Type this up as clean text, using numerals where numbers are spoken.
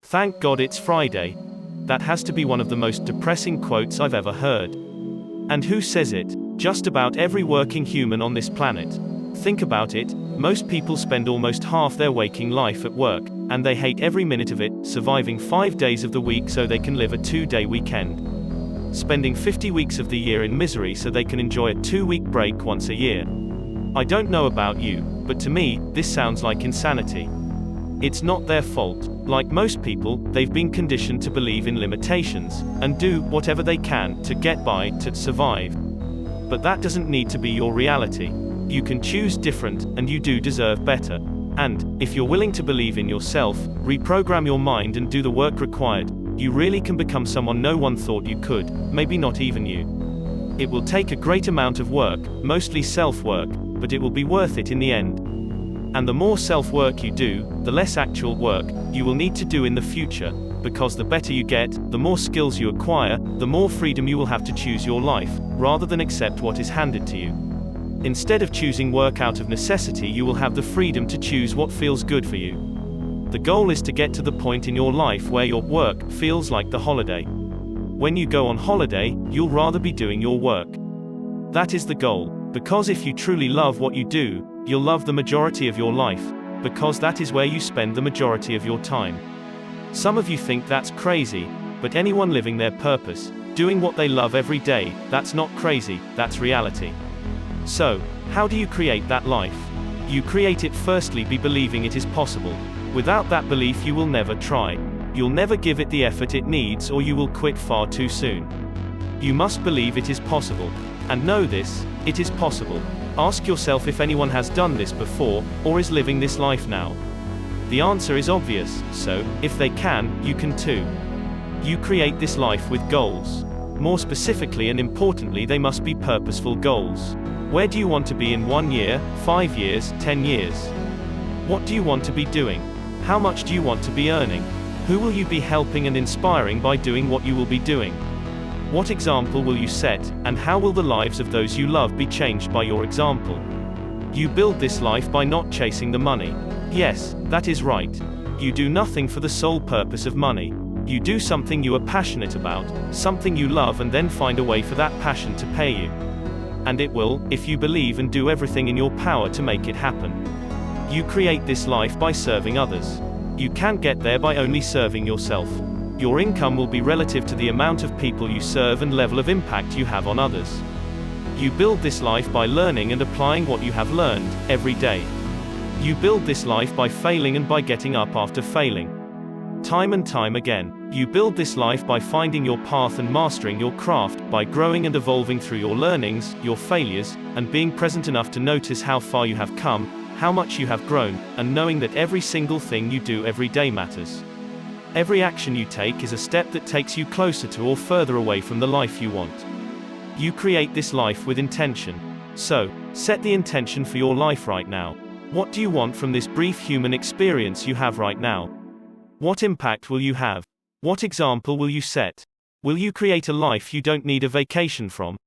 Thank God it's Friday. That has to be one of the most depressing quotes I've ever heard. And who says it? Just about every working human on this planet. Think about it, most people spend almost half their waking life at work, and they hate every minute of it, surviving 5 days of the week so they can live a 2-day weekend. Spending 50 weeks of the year in misery so they can enjoy a 2-week break once a year. I don't know about you, but to me, this sounds like insanity. It's not their fault. Like most people, they've been conditioned to believe in limitations, and do whatever they can to get by, to survive. But that doesn't need to be your reality. You can choose different, and you do deserve better. And, if you're willing to believe in yourself, reprogram your mind and do the work required, you really can become someone no one thought you could, maybe not even you. It will take a great amount of work, mostly self-work, but it will be worth it in the end. And the more self-work you do, the less actual work you will need to do in the future, because the better you get, the more skills you acquire, the more freedom you will have to choose your life, rather than accept what is handed to you. Instead of choosing work out of necessity, you will have the freedom to choose what feels good for you. The goal is to get to the point in your life where your work feels like the holiday. When you go on holiday, you'll rather be doing your work. That is the goal, because if you truly love what you do, you'll love the majority of your life, because that is where you spend the majority of your time. Some of you think that's crazy, but anyone living their purpose, doing what they love every day, that's not crazy, that's reality. So, how do you create that life? You create it firstly by believing it is possible. Without that belief you will never try. You'll never give it the effort it needs, or you will quit far too soon. You must believe it is possible. And know this, it is possible. Ask yourself if anyone has done this before, or is living this life now. The answer is obvious, so, if they can, you can too. You create this life with goals. More specifically and importantly, they must be purposeful goals. Where do you want to be in 1 year, 5 years, 10 years? What do you want to be doing? How much do you want to be earning? Who will you be helping and inspiring by doing what you will be doing? What example will you set, and how will the lives of those you love be changed by your example? You build this life by not chasing the money. Yes, that is right. You do nothing for the sole purpose of money. You do something you are passionate about, something you love, and then find a way for that passion to pay you. And it will, if you believe and do everything in your power to make it happen. You create this life by serving others. You can't get there by only serving yourself. Your income will be relative to the amount of people you serve and level of impact you have on others. You build this life by learning and applying what you have learned, every day. You build this life by failing and by getting up after failing. Time and time again. You build this life by finding your path and mastering your craft, by growing and evolving through your learnings, your failures, and being present enough to notice how far you have come, how much you have grown, and knowing that every single thing you do every day matters. Every action you take is a step that takes you closer to or further away from the life you want. You create this life with intention. So, set the intention for your life right now. What do you want from this brief human experience you have right now? What impact will you have? What example will you set? Will you create a life you don't need a vacation from?